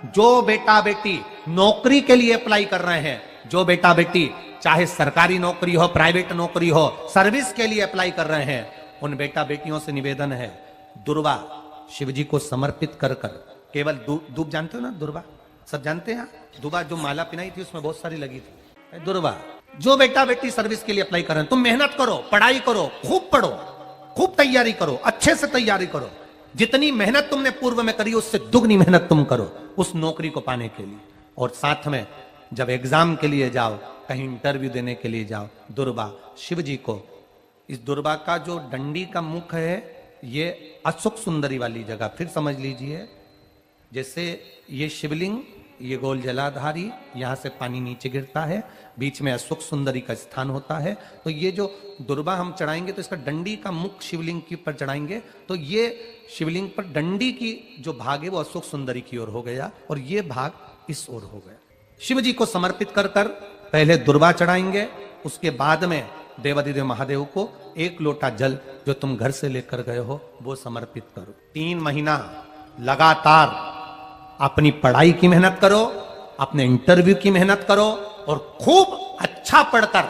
जो बेटा बेटी नौकरी के लिए अप्लाई कर रहे हैं, जो बेटा बेटी चाहे सरकारी नौकरी हो, प्राइवेट नौकरी हो, सर्विस के लिए अप्लाई कर रहे हैं, उन बेटा बेटियों से निवेदन है, दुर्वा शिव जी को समर्पित कर कर, केवल दूब जानते हो ना, दुर्वा सब जानते हैं, दुर्वा जो माला पिनाई थी उसमें बहुत सारी लगी थी, दुर्वा। जो बेटा बेटी सर्विस के लिए अप्लाई कर रहे हैं, तुम मेहनत करो, पढ़ाई करो, खूब पढ़ो, खूब तैयारी करो, अच्छे से तैयारी करो, जितनी मेहनत तुमने पूर्व में करी उससे दुगनी मेहनत तुम करो उस नौकरी को पाने के लिए। और साथ में जब एग्जाम के लिए जाओ, कहीं इंटरव्यू देने के लिए जाओ, दुर्वा शिव जी को, इस दुर्वा का जो डंडी का मुख है ये अशोक सुंदरी वाली जगह, फिर समझ लीजिए जैसे ये शिवलिंग, ये गोल जलाधारी, यहां से पानी नीचे गिरता है, बीच में अशोक सुंदरी का स्थान होता है, तो ये जो दुर्वा हम चढ़ाएंगे तो इसका डंडी का मुख शिवलिंग के ऊपर चढ़ाएंगे तो ये शिवलिंग पर डंडी की जो भाग है वो अशोक सुंदरी की ओर हो गया और ये भाग इस ओर हो गया। शिव जी को समर्पित कर कर पहले दुर्वा चढ़ाएंगे, उसके बाद में देवाधिदेव महादेव को एक लोटा जल जो तुम घर से लेकर गए हो वो समर्पित करो। 3 महीना लगातार अपनी पढ़ाई की मेहनत करो, अपने इंटरव्यू की मेहनत करो और खूब अच्छा पढ़कर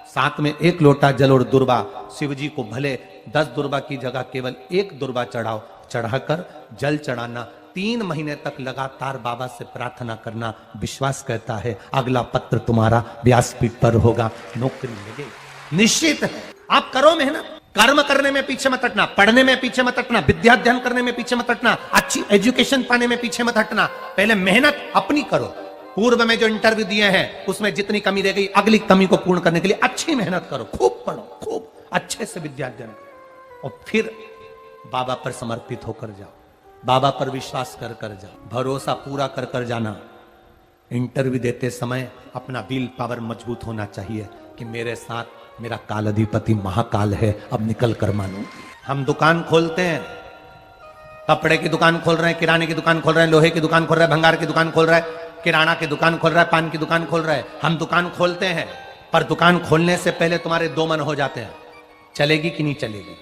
साथ में एक लोटा जल और दुर्वा, शिव जी को भले 10 दुर्वा की जगह केवल एक दुर्वा चढ़ाओ, चढ़ाकर जल चढ़ाना, 3 महीने तक लगातार बाबा से प्रार्थना करना। विश्वास कहता है अगला पत्र तुम्हारा व्यासपीठ पर होगा, नौकरी मिलेगी, निश्चित है। आप करो मेहनत, कर्म करने में पीछे मत हटना, पढ़ने में पीछे मत हटना, विद्या अध्ययन करने में पीछे मत हटना, अच्छी एजुकेशन पाने में पीछे मत हटना, पहले मेहनत अपनी करो। पूर्व में जो इंटरव्यू दिए हैं उसमें जितनी कमी रह गई, अगली कमी को पूर्ण करने के लिए अच्छी मेहनत करो, खूब पढ़ो, खूब अच्छे से विद्या अध्ययन करो और फिर बाबा पर समर्पित होकर जाओ, बाबा पर विश्वास कर कर जाओ, भरोसा पूरा कर कर जाना। इंटरव्यू देते समय अपना विल पावर मजबूत होना चाहिए कि मेरे साथ मेरा काल अधिपति महाकाल है, अब निकल कर मानो। हम दुकान खोलते हैं, कपड़े की दुकान खोल रहे हैं, किराने की दुकान खोल रहे हैं, लोहे की दुकान खोल रहे हैं, भंगार की दुकान खोल रहा है, किराना की दुकान खोल रहा है, पान की दुकान खोल रहा है। हम दुकान खोलते हैं पर दुकान खोलने से पहले तुम्हारे 2 मन हो जाते हैं, चलेगी कि नहीं चलेगी,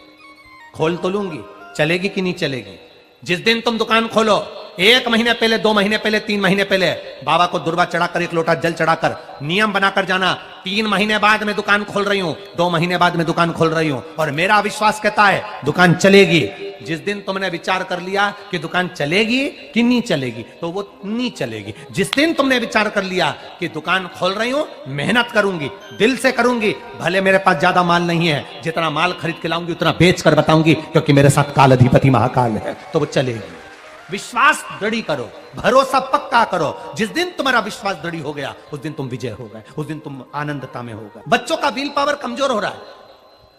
खोल तो लूंगी, चलेगी कि नहीं चलेगी। जिस दिन तुम दुकान खोलो 1 महीने पहले, 2 महीने पहले, 3 महीने पहले बाबा को दुर्वा चढ़ाकर एक लोटा जल चढ़ाकर नियम बनाकर जाना, 3 महीने बाद मैं दुकान खोल रही हूं, 2 महीने बाद मैं दुकान खोल रही हूं और मेरा विश्वास कहता है दुकान चलेगी। जिस दिन तुमने विचार कर लिया कि दुकान चलेगी कि नहीं चलेगी तो वो नहीं चलेगी। जिस दिन तुमने विचार कर लिया कि दुकान खोल रही हूं, मेहनत करूंगी, दिल से करूंगी, भले मेरे पास ज्यादा माल नहीं है, जितना माल खरीद के लाऊंगी उतना बेच कर बताऊंगी क्योंकि मेरे साथ काल अधिपति महाकाल है, तो वो चलेगी। विश्वास दृढ़ करो, भरोसा पक्का करो। जिस दिन तुम्हारा विश्वास दृढ़ हो गया उस दिन तुम विजय हो गए, उस दिन तुम आनंदता में हो गए। बच्चों का विल पावर कमजोर हो रहा है,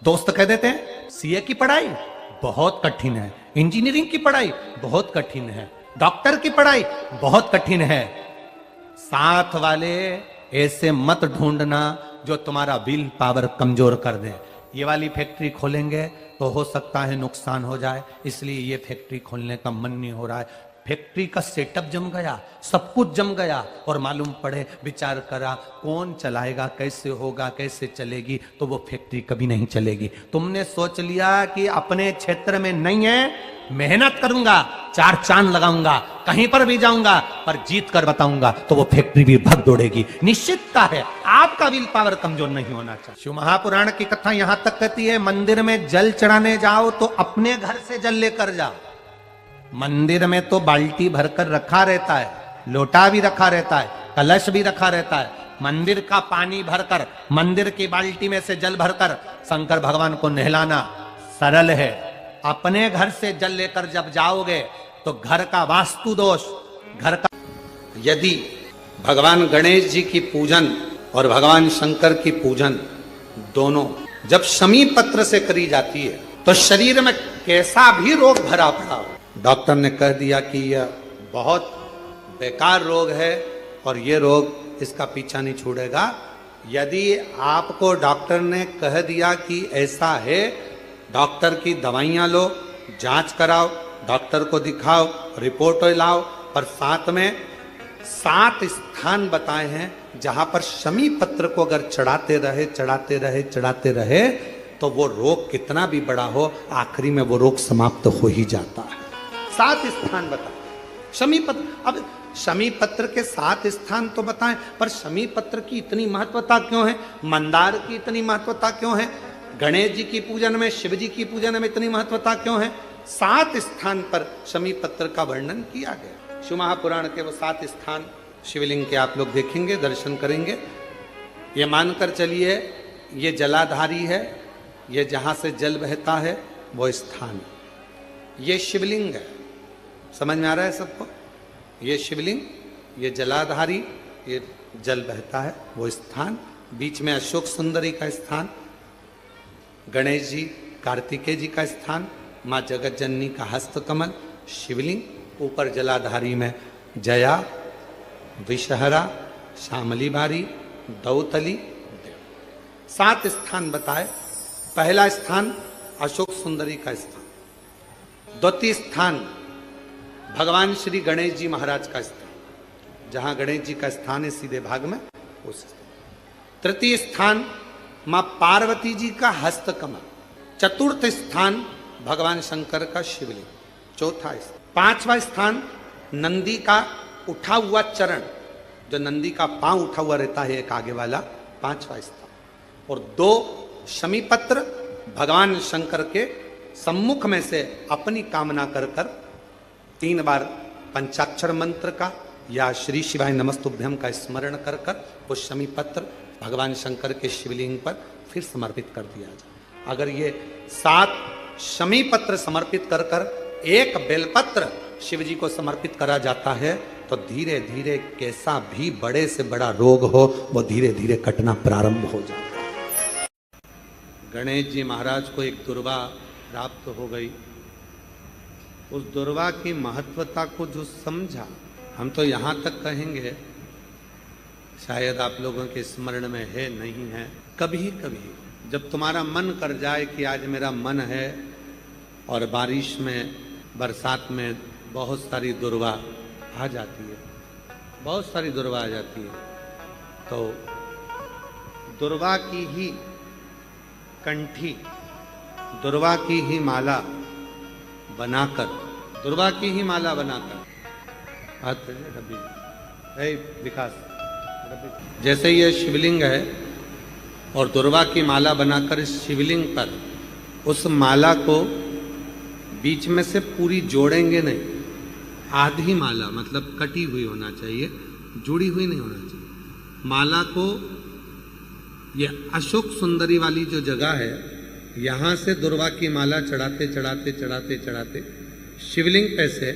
दोस्त कह देते हैं सीए की पढ़ाई बहुत कठिन है, इंजीनियरिंग की पढ़ाई बहुत कठिन है, डॉक्टर की पढ़ाई बहुत कठिन है। साथ वाले ऐसे मत ढूंढना जो तुम्हारा विल पावर कमजोर कर दे। ये वाली फैक्ट्री खोलेंगे तो हो सकता है नुकसान हो जाए, इसलिए ये फैक्ट्री खोलने का मन नहीं हो रहा है। फैक्ट्री का सेटअप जम गया, सब कुछ जम गया और मालूम पड़े, विचार करा कौन चलाएगा, कैसे होगा, कैसे चलेगी, तो वो फैक्ट्री कभी नहीं चलेगी। तुमने सोच लिया कि अपने क्षेत्र में नहीं है, मेहनत करूंगा, 4 चांद लगाऊंगा, कहीं पर भी जाऊंगा पर जीत कर बताऊंगा, तो वो फैक्ट्री भी भग दौड़ेगी। निश्चितता है आपका विल पावर कमजोर नहीं होना चाहिए। शिव महापुराण की कथा यहां तक कहती है मंदिर में जल चढ़ाने जाओ तो अपने घर से जल लेकर जाओ। मंदिर में तो बाल्टी भरकर रखा रहता है, लोटा भी रखा रहता है, कलश भी रखा रहता है। मंदिर का पानी भरकर, मंदिर की बाल्टी में से जल भरकर शंकर भगवान को नहलाना सरल है। अपने घर से जल लेकर जब जाओगे तो घर का वास्तु दोष, घर का, यदि भगवान गणेश जी की पूजन और भगवान शंकर की पूजन दोनों जब शमी पत्र से करी जाती है तो शरीर में कैसा भी रोग भरा पड़ा हो, डॉक्टर ने कह दिया कि यह बहुत बेकार रोग है और ये रोग इसका पीछा नहीं छोड़ेगा। यदि आपको डॉक्टर ने कह दिया कि ऐसा है, डॉक्टर की दवाइयाँ लो, जांच कराओ, डॉक्टर को दिखाओ, रिपोर्ट लाओ, पर साथ में 7 स्थान बताए हैं जहां पर शमी पत्र को अगर चढ़ाते रहे चढ़ाते रहे चढ़ाते रहे तो वो रोग कितना भी बड़ा हो आखिरी में वो रोग समाप्त हो ही जाता है। 7 स्थान बताए शमी पत्र। अब शमी पत्र के 7 स्थान तो बताएं, पर शमी पत्र की इतनी महत्वता क्यों है, मंदार की इतनी महत्वता क्यों है, गणेश जी की पूजन में, शिव जी की पूजन में इतनी महत्वता क्यों है? 7 स्थान पर शमी पत्र का वर्णन किया गया। शिव महापुराण के वो 7 स्थान शिवलिंग के आप लोग देखेंगे, दर्शन करेंगे। ये मानकर चलिए ये जलाधारी है, ये जहां से जल बहता है वो स्थान, ये शिवलिंग है। समझ में आ रहा है सबको? ये शिवलिंग, ये जलाधारी, ये जल बहता है वो स्थान, बीच में अशोक सुंदरी का स्थान, गणेश जी कार्तिकेय जी का स्थान, माँ जगत जननी का हस्त कमल, शिवलिंग, ऊपर जलाधारी में जया, विषहरा, श्यामली बारी, दौतली, देव। 7 स्थान बताए। पहला स्थान अशोक सुंदरी का स्थान, द्वितीय स्थान भगवान श्री गणेश जी महाराज का स्थान, जहां गणेश जी का स्थान है सीधे भाग में, उस स्थान। तृतीय स्थान मां पार्वती जी का हस्त कमल। चतुर्थ स्थान भगवान शंकर का शिवलिंग। चौथा स्थान। 5वां स्थान नंदी का उठा हुआ चरण, जो नंदी का पांव उठा हुआ रहता है एक आगे वाला, 5वां स्थान। और 2 शमी पत्र भगवान शंकर के सम्मुख में से अपनी कामना कर 3 बार पंचाक्षर मंत्र का या श्री शिवाय नमस्तुभ्यम का स्मरण कर वो शमी पत्र भगवान शंकर के शिवलिंग पर फिर समर्पित कर दिया जाए। अगर ये 7 शमी पत्र समर्पित कर एक बेलपत्र शिव जी को समर्पित करा जाता है तो धीरे धीरे कैसा भी बड़े से बड़ा रोग हो वो धीरे धीरे कटना प्रारंभ हो जाता है। गणेश जी महाराज को एक दुर्वा प्राप्त हो गई। उस दुर्वा की महत्वता को जो समझा, हम तो यहाँ तक कहेंगे, शायद आप लोगों के स्मरण में है नहीं है, कभी कभी जब तुम्हारा मन कर जाए कि आज मेरा मन है और बारिश में, बरसात में बहुत सारी दुर्वा आ जाती है, बहुत सारी दुर्वा आ जाती है, तो दुर्वा की ही कंठी, दुर्वा की ही माला बनाकर, दुर्वा की ही माला बनाकर, विकास, जैसे ये शिवलिंग है और दुर्वा की माला बनाकर इस शिवलिंग पर उस माला को बीच में से पूरी जोड़ेंगे नहीं, आधी माला, मतलब कटी हुई होना चाहिए, जुड़ी हुई नहीं होना चाहिए। माला को ये अशोक सुंदरी वाली जो जगह है, यहां से दुर्वा की माला चढ़ाते चढ़ाते चढ़ाते चढ़ाते शिवलिंग पे से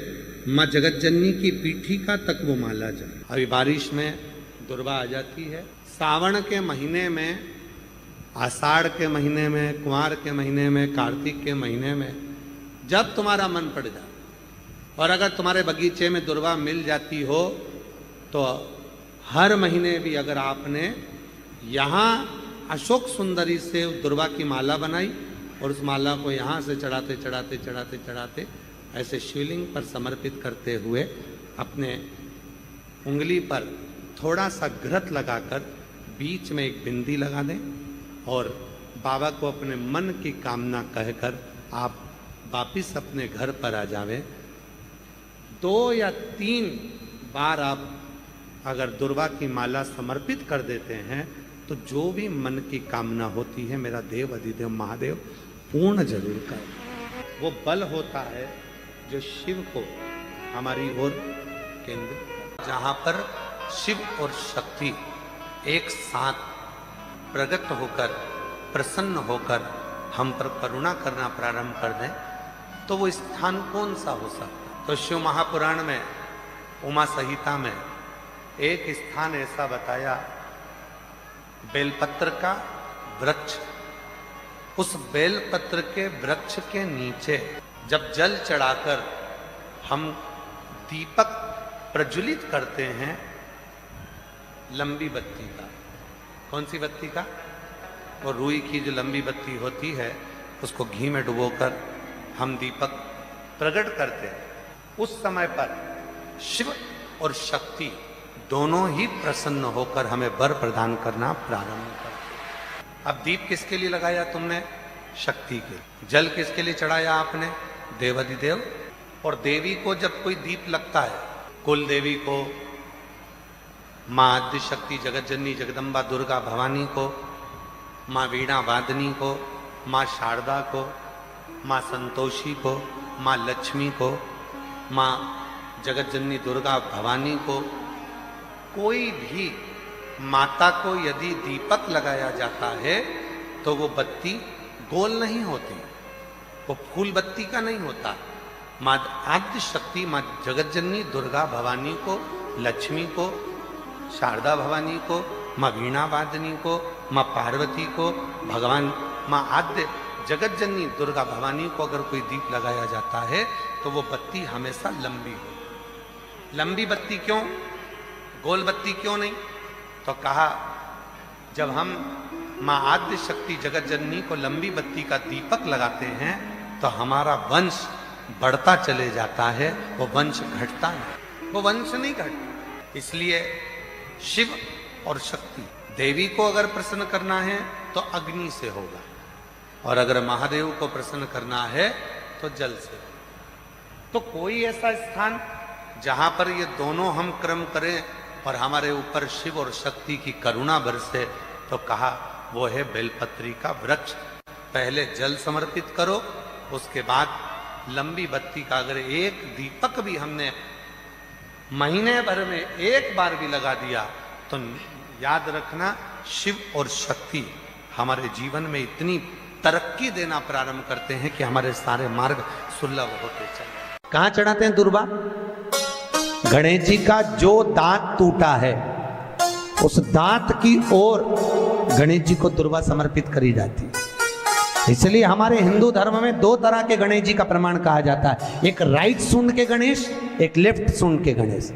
माँ जगत जननी की पीठी का तक वो माला जाए। अभी बारिश में दुर्वा आ जाती है, सावन के महीने में, आषाढ़ के महीने में, कुंवार के महीने में, कार्तिक के महीने में, जब तुम्हारा मन पड़ जाए और अगर तुम्हारे बगीचे में दुर्वा मिल जाती हो तो हर महीने भी अगर आपने यहाँ अशोक सुंदरी से दुर्वा की माला बनाई और उस माला को यहाँ से चढ़ाते चढ़ाते चढ़ाते चढ़ाते ऐसे शिवलिंग पर समर्पित करते हुए अपने उंगली पर थोड़ा सा घृत लगाकर बीच में एक बिंदी लगा दें और बाबा को अपने मन की कामना कहकर आप वापिस अपने घर पर आ जावें। 2 या 3 बार आप अगर दुर्वा की माला समर्पित कर देते हैं तो जो भी मन की कामना होती है मेरा देव अधिदेव महादेव पूर्ण जरूर कर। वो बल होता है जो शिव को हमारी ओर केंद्रित, जहां पर शिव और शक्ति एक साथ प्रकट होकर, प्रसन्न होकर हम पर करुणा करना प्रारंभ कर दें तो वो स्थान कौन सा हो सकता है? तो शिव महापुराण में उमा संहिता में एक स्थान ऐसा बताया, बेलपत्र का वृक्ष। उस बेलपत्र के वृक्ष के नीचे जब जल चढ़ाकर हम दीपक प्रज्वलित करते हैं लंबी बत्ती का, कौन सी बत्ती का? और रुई की जो लंबी बत्ती होती है उसको घी में डुबोकर हम दीपक प्रकट करते हैं। उस समय पर शिव और शक्ति दोनों ही प्रसन्न होकर हमें वर प्रदान करना प्रारंभ करते। अब दीप किसके लिए लगाया तुमने? शक्ति के। जल किसके लिए चढ़ाया आपने? देवाधिदेव। और देवी को जब कोई दीप लगता है कुल देवी को, माँ आद्य शक्ति जगत जननी जगदम्बा दुर्गा भवानी को, माँ वीणा वादनी को, माँ शारदा को, माँ संतोषी को, माँ लक्ष्मी को, माँ जगत जननी दुर्गा भवानी को, कोई भी माता को यदि दीपक लगाया जाता है तो वो बत्ती गोल नहीं होती, वो फूल बत्ती का नहीं होता। माँ आद्य शक्ति माँ जगत जननी दुर्गा भवानी को, लक्ष्मी को, शारदा भवानी को, माँ वीणा वादनी को, माँ पार्वती को, भगवान माँ आद्य जगत जननी दुर्गा भवानी को अगर कोई दीप लगाया जाता है तो वो बत्ती हमेशा लंबी हो। लंबी बत्ती क्यों, गोल बत्ती क्यों नहीं? तो कहा जब हम माँ आद्य शक्ति जगत जननी को लंबी बत्ती का दीपक लगाते हैं तो हमारा वंश बढ़ता चले जाता है, वो वंश घटता नहीं, वो वंश नहीं घटता। इसलिए शिव और शक्ति देवी को अगर प्रसन्न करना है तो अग्नि से होगा, और अगर महादेव को प्रसन्न करना है तो जल से। तो कोई ऐसा स्थान जहां पर ये दोनों हम क्रम करें और हमारे ऊपर शिव और शक्ति की करुणा बरसे, तो कहा वो है बेलपत्री का वृक्ष। पहले जल समर्पित करो, उसके बाद लंबी बत्ती का अगर एक दीपक भी हमने महीने भर में एक बार भी लगा दिया तो याद रखना शिव और शक्ति हमारे जीवन में इतनी तरक्की देना प्रारंभ करते हैं कि हमारे सारे मार्ग सुलभ होते चले। कहां चढ़ाते हैं दुर्बा? गणेश जी का जो दांत टूटा है उस दांत की ओर गणेश जी को दुर्बा समर्पित करी जाती है। इसलिए हमारे हिंदू धर्म में दो तरह के गणेश जी का प्रमाण कहा जाता है, एक राइट सूंड के गणेश, एक लेफ्ट सूंड के गणेश।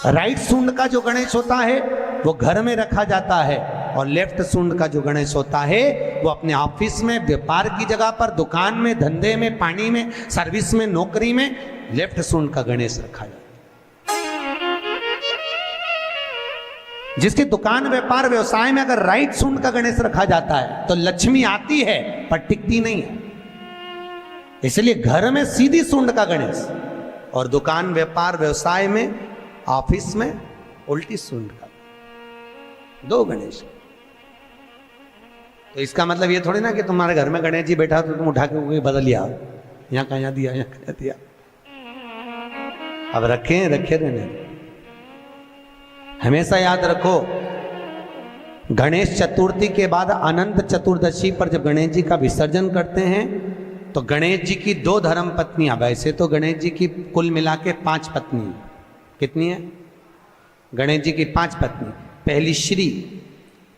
राइट सूंड का जो गणेश होता है वो घर में रखा जाता है, और लेफ्ट सूंड का जो गणेश होता है वो अपने ऑफिस में, व्यापार की जगह पर, दुकान में, धंधे में, पानी में, सर्विस में, नौकरी में लेफ्ट सूंड का गणेश रखा जाता है। जिसकी दुकान, व्यापार, व्यवसाय में अगर राइट सूंड का गणेश रखा जाता है तो लक्ष्मी आती है पर टिकती नहीं है। इसलिए घर में सीधी सूंड का गणेश, और दुकान, व्यापार, व्यवसाय में, ऑफिस में उल्टी सूंड का, दो गणेश। तो इसका मतलब ये थोड़ी ना कि तुम्हारे घर में गणेश जी बैठा तो तुम उठा के कोई बदल लिया, यहां कहां दिया, यहां कहां दिया। अब रखे रहने। हमेशा याद रखो, गणेश चतुर्थी के बाद अनंत चतुर्दशी पर जब गणेश जी का विसर्जन करते हैं तो गणेश जी की दो धर्म पत्नियां, वैसे तो गणेश जी की कुल मिला के 5 पत्नी, कितनी है? गणेश जी की 5 पत्नी, पहली श्री,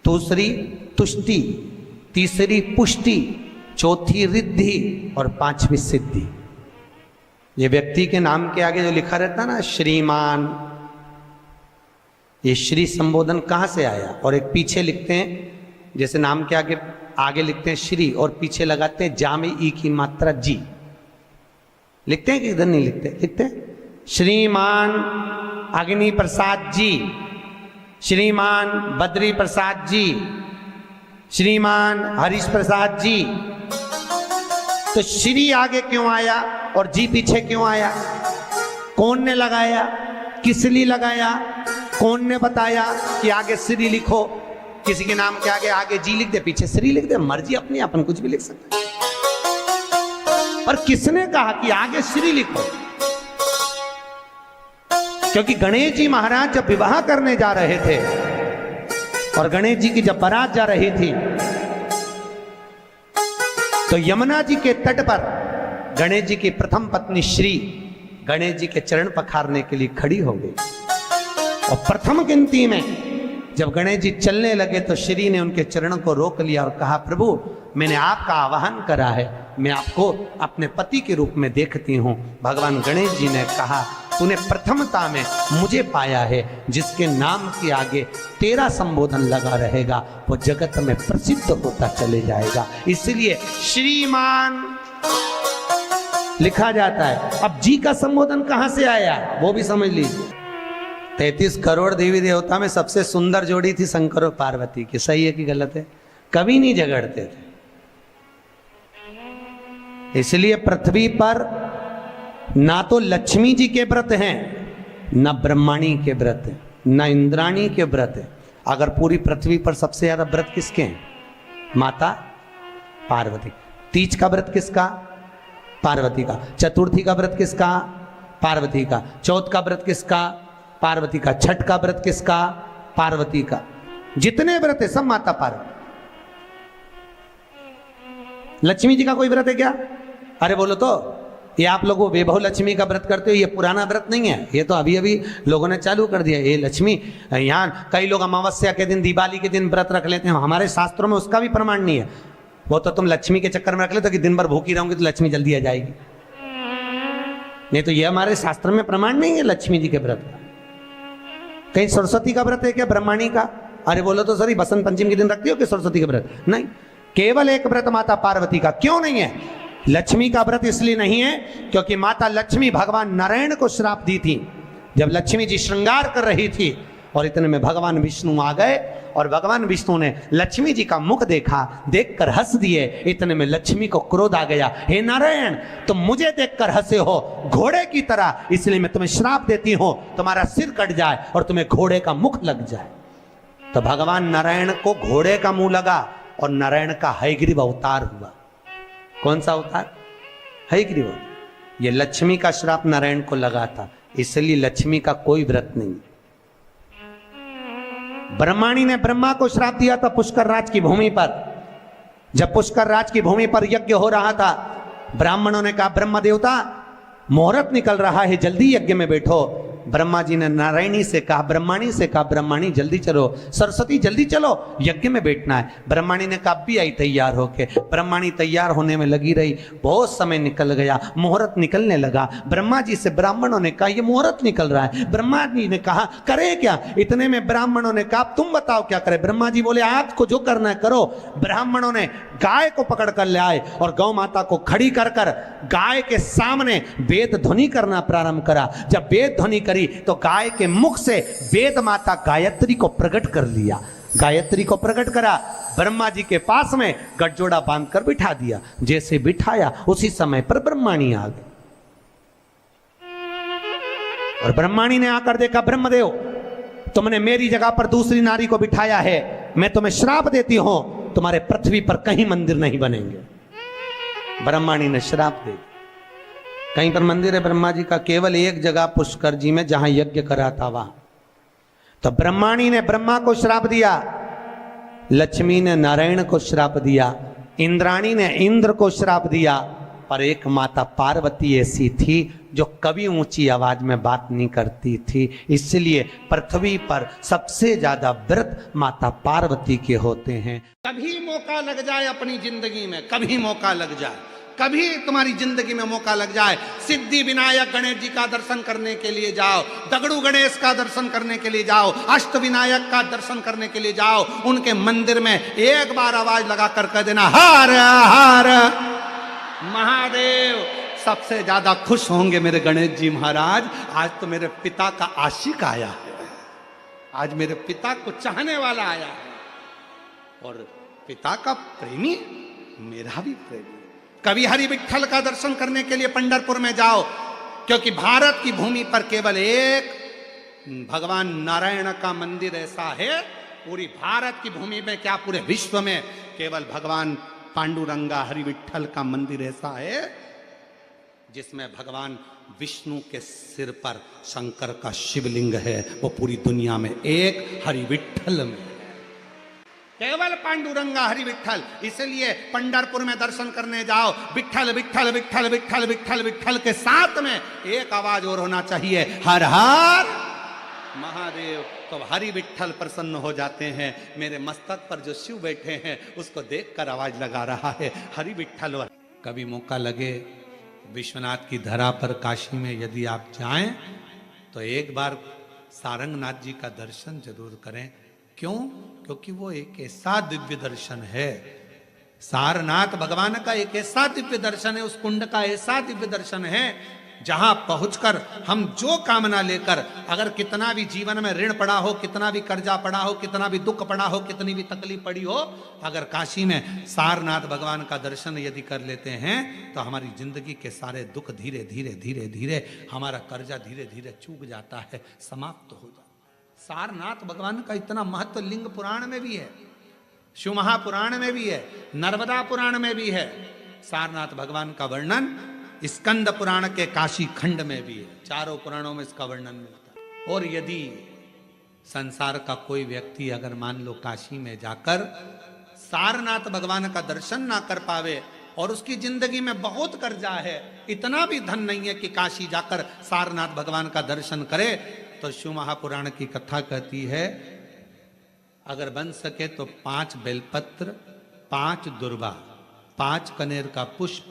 दूसरी तुष्टि, तीसरी पुष्टि, चौथी रिद्धि और 5वीं सिद्धि। ये व्यक्ति के नाम के आगे जो लिखा रहता है ना श्रीमान, ये श्री संबोधन कहाँ से आया? और एक पीछे लिखते हैं, जैसे नाम के आगे लिखते हैं श्री और पीछे लगाते हैं जा में ई की मात्रा जी। लिखते हैं कि इधर नहीं लिखते? लिखते हैं श्रीमान अग्नि प्रसाद जी, श्रीमान बद्री प्रसाद जी, श्रीमान हरीश प्रसाद जी। तो श्री आगे क्यों आया और जी पीछे क्यों आया? कौन ने लगाया, किस लिए लगाया, कौन ने बताया कि आगे श्री लिखो? किसी के नाम के आगे जी लिख दे, पीछे श्री लिख दे, मर्जी अपनी, अपन कुछ भी लिख सकते हैं। पर किसने कहा कि आगे श्री लिखो? क्योंकि गणेश जी महाराज जब विवाह करने जा रहे थे और गणेश जी की जब बारात जा रही थी तो यमुना जी के तट पर गणेश जी की प्रथम पत्नी श्री गणेश जी के चरण पखारने के लिए खड़ी हो गई। और प्रथम गिनती में जब गणेश जी चलने लगे तो श्री ने उनके चरणों को रोक लिया और कहा, प्रभु मैंने आपका आवाहन करा है, मैं आपको अपने पति के रूप में देखती हूँ। भगवान गणेश जी ने कहा, तूने प्रथमता में मुझे पाया है, जिसके नाम के आगे तेरा संबोधन लगा रहेगा वो जगत में प्रसिद्ध होता चले जाएगा। इसलिए श्रीमान लिखा जाता है। अब जी का संबोधन कहां से आया वो भी समझ लीजिए। 33 करोड़ देवी देवता में सबसे सुंदर जोड़ी थी शंकर और पार्वती की। सही है कि गलत है? कभी नहीं झगड़ते थे। इसलिए पृथ्वी पर ना तो लक्ष्मी जी के व्रत हैं, न ब्रह्माणी के व्रत है, न इंद्राणी के व्रत है। अगर पूरी पृथ्वी पर सबसे ज्यादा व्रत किसके हैं? माता पार्वती। तीज का व्रत किसका? पार्वती का। चतुर्थी का व्रत किसका? पार्वती का। चौथ का व्रत किसका? पार्वती का। छठ का व्रत किसका? पार्वती का। जितने व्रत है सब माता पार्वती। लक्ष्मी जी का कोई व्रत है क्या? अरे बोलो तो, ये आप लोग वैभव लक्ष्मी का व्रत करते हो, ये पुराना व्रत नहीं है, ये तो अभी अभी लोगों ने चालू कर दिया। ये लक्ष्मी, यहाँ कई लोग अमावस्या के दिन, दिवाली के दिन व्रत रख लेते हैं, हमारे शास्त्रों में उसका भी प्रमाण नहीं है। वो तो तुम लक्ष्मी के चक्कर में रख लेते हो कि दिन भर भूखी रहूंगी तो लक्ष्मी जल्दी आ जाएगी। नहीं तो ये हमारे शास्त्र में प्रमाण नहीं है लक्ष्मी जी के व्रत का। कहीं सरस्वती का व्रत है क्या? ब्रह्माणी का? अरे बोलो तो सर, बसंत पंचमी के दिन रखती हो कि सरस्वती का व्रत? नहीं, केवल एक व्रत माता पार्वती का। क्यों नहीं है? लक्ष्मी का व्रत इसलिए नहीं है क्योंकि माता लक्ष्मी भगवान नारायण को श्राप दी थी। जब लक्ष्मी जी श्रृंगार कर रही थी और इतने में भगवान विष्णु आ गए और भगवान विष्णु ने लक्ष्मी जी का मुख देखा, देखकर हंस दिए। इतने में लक्ष्मी को क्रोध आ गया, हे नारायण, तुम मुझे देखकर हंसे हो घोड़े की तरह, इसलिए मैं तुम्हें श्राप देती हूं, तुम्हारा सिर कट जाए और तुम्हें घोड़े का मुख लग जाए। तो भगवान नारायण को घोड़े का मुंह लगा और नारायण का हयग्रीव अवतार हुआ। कौन सा अवतार? हयग्रीव। ये लक्ष्मी का श्राप नारायण को लगा था, इसलिए लक्ष्मी का कोई व्रत नहीं। ब्रह्माणी ने ब्रह्मा को श्राप दिया था पुष्कर राज की भूमि पर। जब पुष्कर राज की भूमि पर यज्ञ हो रहा था, ब्राह्मणों ने कहा, ब्रह्म देवता मुहूर्त निकल रहा है, जल्दी यज्ञ में बैठो। ब्रह्मा जी ने नारायणी से कहा, ब्रह्माणी से कहा, ब्रह्माणी जल्दी चलो, सरस्वती जल्दी चलो, यज्ञ में बैठना है। ब्रह्माणी ने कहा, भी आई तैयार होके। ब्रह्माणी तैयार होने में लगी रही, बहुत समय निकल गया, मुहूर्त निकलने लगा। ब्रह्मा जी से ब्राह्मणों ने कहा, ये मुहूर्त निकल रहा है। ब्रह्मा जी ने कहा, करे क्या? इतने में ब्राह्मणों ने कहा, तुम बताओ क्या करे? ब्रह्मा जी बोले, आपको जो करना है करो। ब्राह्मणों ने गाय को पकड़ कर ले आए और गौ माता को खड़ी कर कर गाय के सामने वेद ध्वनि करना प्रारंभ करा। जब वेद ध्वनि करी तो गाय के मुख से वेद माता गायत्री को प्रकट कर लिया। गायत्री को प्रकट करा, ब्रह्मा जी के पास में गठजोड़ा बांधकर बिठा दिया। जैसे बिठाया उसी समय पर ब्रह्माणी आ गई और ब्रह्माणी ने आकर देखा, ब्रह्मदेव, तुमने मेरी जगह पर दूसरी नारी को बिठाया है, मैं तुम्हें श्राप देती हूं, तुम्हारे पृथ्वी पर कहीं मंदिर नहीं बनेंगे। ब्रह्माणी ने श्राप दे दिया। कहीं पर मंदिर है ब्रह्मा जी का? केवल एक जगह पुष्कर जी में, जहां यज्ञ करा था वहां। तो ब्रह्माणी ने ब्रह्मा को श्राप दिया, लक्ष्मी ने नारायण को श्राप दिया, इंद्राणी ने इंद्र को श्राप दिया, और एक माता पार्वती ऐसी थी जो कभी ऊंची आवाज में बात नहीं करती थी। इसलिए पृथ्वी पर सबसे ज्यादा व्रत माता पार्वती के होते हैं। कभी मौका लग जाए अपनी जिंदगी में, कभी मौका लग जाए, कभी तुम्हारी जिंदगी में मौका लग जाए, सिद्धि विनायक गणेश जी का दर्शन करने के लिए जाओ, दगड़ू गणेश का दर्शन करने के लिए जाओ, अष्ट विनायक का दर्शन करने के लिए जाओ, उनके मंदिर में एक बार आवाज लगा कर कह देना, हर हर महादेव। सबसे ज्यादा खुश होंगे मेरे गणेश जी महाराज, आज तो मेरे पिता का आशिक आया है, आज मेरे पिता को चाहने वाला आया है, और पिता का प्रेमी मेरा भी प्रेमी। कभी हरि विठ्ठल का दर्शन करने के लिए पंढरपुर में जाओ, क्योंकि भारत की भूमि पर केवल एक भगवान नारायण का मंदिर ऐसा है, पूरी भारत की भूमि में क्या पूरे विश्व में केवल भगवान पांडुरंगा हरि विठ्ठल का मंदिर ऐसा है जिसमें भगवान विष्णु के सिर पर शंकर का शिवलिंग है। वो पूरी दुनिया में एक हरि विठ्ठल में, केवल पांडुरंगा हरि विठ्ठल। इसलिए पंढरपुर में दर्शन करने जाओ, विठ्ठल विठ्ठल विठ्ठल विठ्ठल विठ्ठल विठ्ठल के साथ में एक आवाज और होना चाहिए, हर हर महादेव। तो हरि विठ्ठल प्रसन्न हो जाते हैं। मेरे मस्तक पर जो शिव बैठे हैं उसको देखकर आवाज लगा रहा है, हरि विठ्ठल। कभी मौका लगे विश्वनाथ की धरा पर काशी में यदि आप जाएं तो एक बार सारंगनाथ जी का दर्शन जरूर करें। क्यों? क्योंकि वो एक ऐसा दिव्य दर्शन है, सारनाथ भगवान का एक ऐसा दिव्य दर्शन है, उस कुंड का ऐसा दिव्य दर्शन है जहां पहुंचकर हम जो कामना लेकर, अगर कितना भी जीवन में ऋण पड़ा हो, कितना भी कर्जा पड़ा हो, कितना भी दुख पड़ा हो, कितनी भी तकलीफ पड़ी हो, अगर काशी में सारनाथ भगवान का दर्शन यदि कर लेते हैं तो हमारी जिंदगी के सारे दुख धीरे धीरे धीरे धीरे, हमारा कर्जा धीरे धीरे चूक जाता है, समाप्त हो जाता है। सारनाथ भगवान का इतना महत्व लिंग पुराण में भी है, शिव महापुराण में भी है, नर्मदा पुराण में भी है। सारनाथ भगवान का वर्णन स्कंद पुराण के काशी खंड में भी है, चारों पुराणों में इसका वर्णन मिलता है। और यदि संसार का कोई व्यक्ति अगर मान लो काशी में जाकर सारनाथ भगवान का दर्शन ना कर पावे और उसकी जिंदगी में बहुत कर्जा है, इतना भी धन नहीं है कि काशी जाकर सारनाथ भगवान का दर्शन करे, तो शिव महापुराण की कथा कहती है अगर बन सके तो 5 बेलपत्र, 5 दुर्वा, 5 कनेर का पुष्प,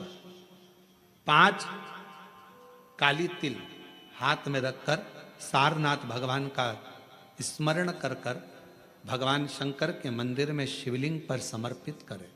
5 काली तिल हाथ में रखकर सारनाथ भगवान का स्मरण कर कर भगवान शंकर के मंदिर में शिवलिंग पर समर्पित करें।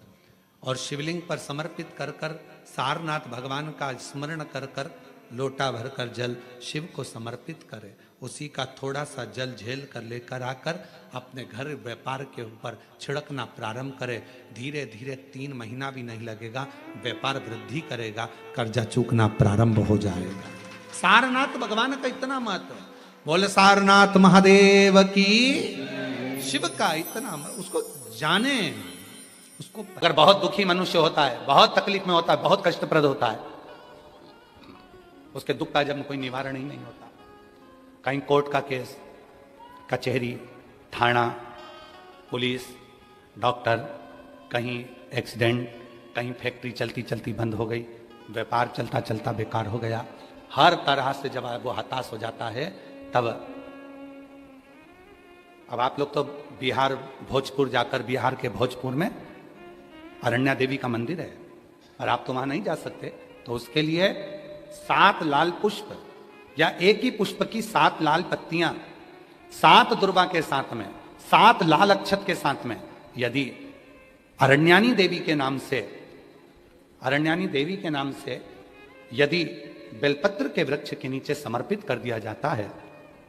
और शिवलिंग पर समर्पित कर कर सारनाथ भगवान का स्मरण कर कर लोटा भरकर जल शिव को समर्पित करें। उसी का थोड़ा सा जल झेल कर लेकर आकर अपने घर व्यापार के ऊपर छिड़कना प्रारंभ करे। धीरे धीरे 3 महीना भी नहीं लगेगा, व्यापार वृद्धि करेगा, कर्जा चूकना प्रारंभ हो जाएगा। सारनाथ भगवान का इतना महत्व है। बोले सारनाथ महादेव की, शिव का इतना, उसको जाने, उसको। अगर बहुत दुखी मनुष्य होता है, बहुत तकलीफ में होता है, बहुत कष्टप्रद होता है, उसके दुख का जब कोई निवारण ही नहीं होता। कहीं कोर्ट का केस, कचहरी, थाना, पुलिस, डॉक्टर, कहीं एक्सीडेंट, कहीं फैक्ट्री चलती चलती बंद हो गई, व्यापार चलता चलता बेकार हो गया, हर तरह से जब वो हताश हो जाता है तब। अब आप लोग तो बिहार भोजपुर जाकर, बिहार के भोजपुर में अरण्या देवी का मंदिर है और आप तो वहां नहीं जा सकते, तो उसके लिए 7 लाल पुष्प या एक ही पुष्प की 7 लाल पत्तियां, 7 दुर्वा के साथ में, 7 लाल अक्षत के साथ में, यदि अरण्यानी देवी के नाम से, अरण्यानी देवी के नाम से यदि बेलपत्र के वृक्ष के नीचे समर्पित कर दिया जाता है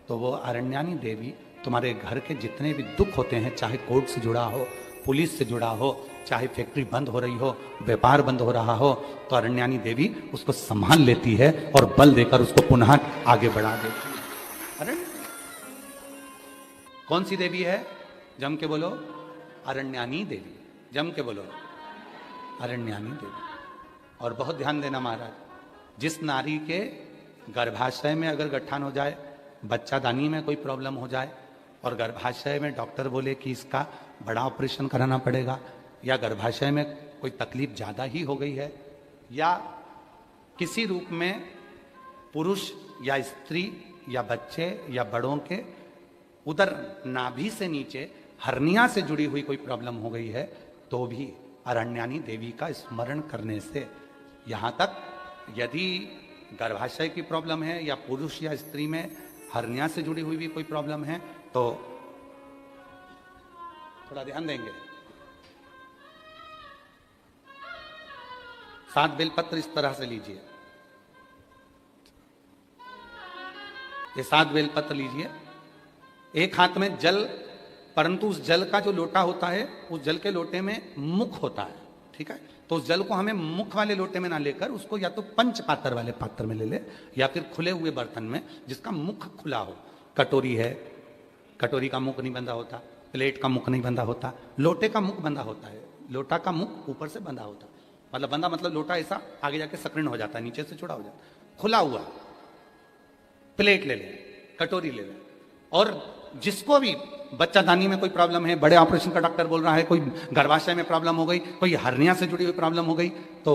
तो वो अरण्यानी देवी तुम्हारे घर के जितने भी दुख होते हैं, चाहे कोर्ट से जुड़ा हो, पुलिस से जुड़ा हो, चाहे फैक्ट्री बंद हो रही हो, व्यापार बंद हो रहा हो, तो अरण्यानी देवी उसको संभाल लेती है और बल देकर उसको पुनः आगे बढ़ा देती है। अरण्य कौन सी देवी है? जम के बोलो, अरण्यानी देवी। जम के बोलो, अरण्यानी देवी। और बहुत ध्यान देना महाराज, जिस नारी के गर्भाशय में अगर गट्ठान हो जाए, बच्चादानी में कोई प्रॉब्लम हो जाए और गर्भाशय में डॉक्टर बोले कि इसका बड़ा ऑपरेशन कराना पड़ेगा, या गर्भाशय में कोई तकलीफ ज़्यादा ही हो गई है, या किसी रूप में पुरुष या स्त्री या बच्चे या बड़ों के उधर नाभि से नीचे हर्निया से जुड़ी हुई कोई प्रॉब्लम हो गई है, तो भी अरण्यानी देवी का स्मरण करने से, यहाँ तक यदि गर्भाशय की प्रॉब्लम है या पुरुष या स्त्री में हर्निया से जुड़ी हुई भी कोई प्रॉब्लम है, तो थोड़ा ध्यान देंगे। 7 बेलपत्र इस तरह से लीजिए, ये 7 बेलपत्र लीजिए, एक हाथ में जल, परंतु उस जल का जो लोटा होता है, उस जल के लोटे में मुख होता है, ठीक है? तो उस जल को हमें मुख वाले लोटे में ना लेकर उसको या तो पंच पात्र वाले पात्र में ले ले, या फिर खुले हुए बर्तन में जिसका मुख खुला हो। कटोरी है, कटोरी का मुख नहीं बंधा होता, प्लेट का मुख नहीं बंधा होता, लोटे का मुख बंधा होता है। लोटा का मुख ऊपर से बंधा होता, मतलब बंधा मतलब लोटा ऐसा आगे जाके सक्रिय हो जाता है, नीचे से जुड़ा हो जाता है। खुला हुआ प्लेट ले ले, कटोरी ले ले। और जिसको भी बच्चादानी में कोई प्रॉब्लम है, बड़े ऑपरेशन का डॉक्टर बोल रहा है, कोई गर्भाशय में प्रॉब्लम हो गई, कोई हर्निया से जुड़ी हुई प्रॉब्लम हो गई, तो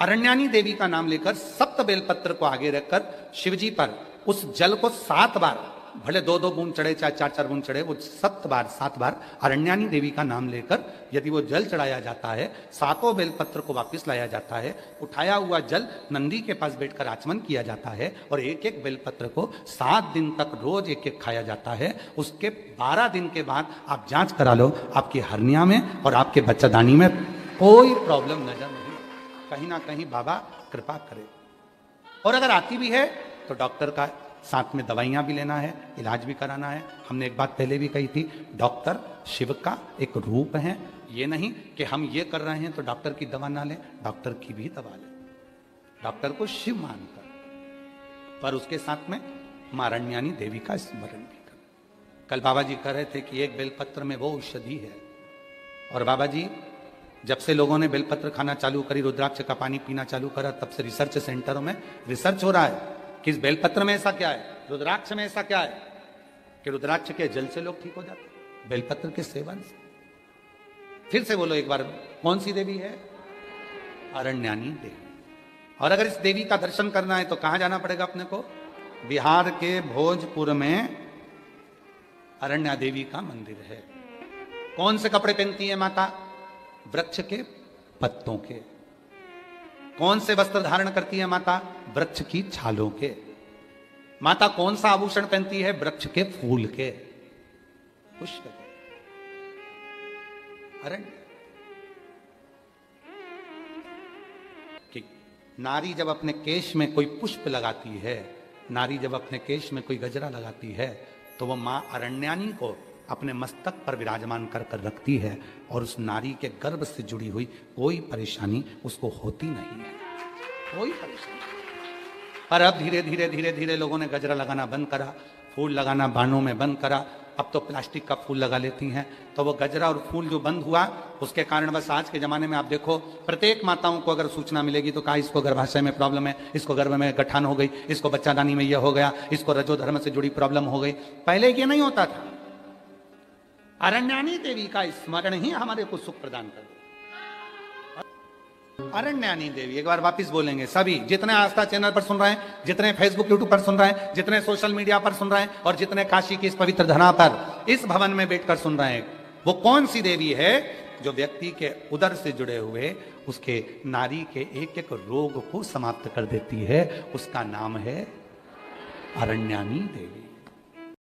अरण्यानी देवी का नाम लेकर 7 बेलपत्र को आगे रखकर शिवजी पर उस जल को 7 बार, भले 2-2 बूंद चढ़े चाहे 4-4 बूंद चढ़े, वो 7 बार अरण्यानी देवी का नाम लेकर यदि वो जल चढ़ाया जाता है, 7 बेलपत्र को वापस लाया जाता है, उठाया हुआ जल नंदी के पास बैठकर आचमन किया जाता है और एक एक बेलपत्र को 7 दिन तक रोज एक एक खाया जाता है। उसके 12 दिन के बाद आप जांच करा लो, आपकी हर्निया में और आपके बच्चादानी में कोई प्रॉब्लम नजर नहीं, कहीं ना कहीं बाबा कृपा करे। और अगर आती भी है तो डॉक्टर का साथ में दवाइयां भी लेना है, इलाज भी कराना है। हमने एक बात पहले भी कही थी, डॉक्टर शिव का एक रूप है। ये नहीं कि हम ये कर रहे हैं तो डॉक्टर की दवा ना लें, डॉक्टर की भी दवा लें, डॉक्टर को शिव मानकर, पर उसके साथ में मां अरण्यानी देवी का स्मरण भी कर। कल बाबा जी कह रहे थे कि एक बेलपत्र में वो औषधि है, और बाबा जी जब से लोगों ने बेलपत्र खाना चालू करी, रुद्राक्ष का पानी पीना चालू करा, तब से रिसर्च सेंटरों में रिसर्च हो रहा है कि इस बेलपत्र में ऐसा क्या है, रुद्राक्ष में ऐसा क्या है कि रुद्राक्ष के जल से लोग ठीक हो जाते हैं, बेलपत्र के सेवन से। फिर से बोलो एक बार, कौन सी देवी है? अरण्यानी देवी। और अगर इस देवी का दर्शन करना है तो कहां जाना पड़ेगा अपने को? बिहार के भोजपुर में अरण्या देवी का मंदिर है। कौन से कपड़े पहनती है माता? वृक्ष के पत्तों के। कौन से वस्त्र धारण करती है माता? वृक्ष की छालों के। माता कौन सा आभूषण पहनती है? वृक्ष के फूल के, पुष्प के। अरण्य कि नारी जब अपने केश में कोई पुष्प लगाती है, नारी जब अपने केश में कोई गजरा लगाती है, तो वह मां अरण्यानी को अपने मस्तक पर विराजमान कर कर रखती है, और उस नारी के गर्भ से जुड़ी हुई कोई परेशानी उसको होती नहीं है, कोई परेशानी। पर अब धीरे धीरे धीरे धीरे लोगों ने गजरा लगाना बंद करा, फूल लगाना बाणों में बंद करा, अब तो प्लास्टिक का फूल लगा लेती हैं। तो वो गजरा और फूल जो बंद हुआ, उसके कारण बस आज के जमाने में आप देखो, प्रत्येक माताओं को अगर सूचना मिलेगी तो कहा इसको गर्भाशय में प्रॉब्लम है, इसको गर्भ में गठान हो गई, इसको बच्चादानी में यह हो गया, इसको रजोधर्म से जुड़ी प्रॉब्लम हो गई। पहले ये नहीं होता था। अरण्यानी देवी का स्मरण ही हमारे को सुख प्रदान कर। अरण्यानी देवी, एक बार वापिस बोलेंगे सभी, जितने आस्था चैनल पर सुन रहे हैं, जितने फेसबुक यूट्यूब पर सुन रहे हैं, जितने सोशल मीडिया पर सुन रहे हैं, और जितने काशी की इस पवित्र धरा पर इस भवन में बैठकर सुन रहे हैं, वो कौन सी देवी है जो व्यक्ति के उदर से जुड़े हुए उसके नारी के एक एक रोग को समाप्त कर देती है? उसका नाम है अरण्यानी देवी।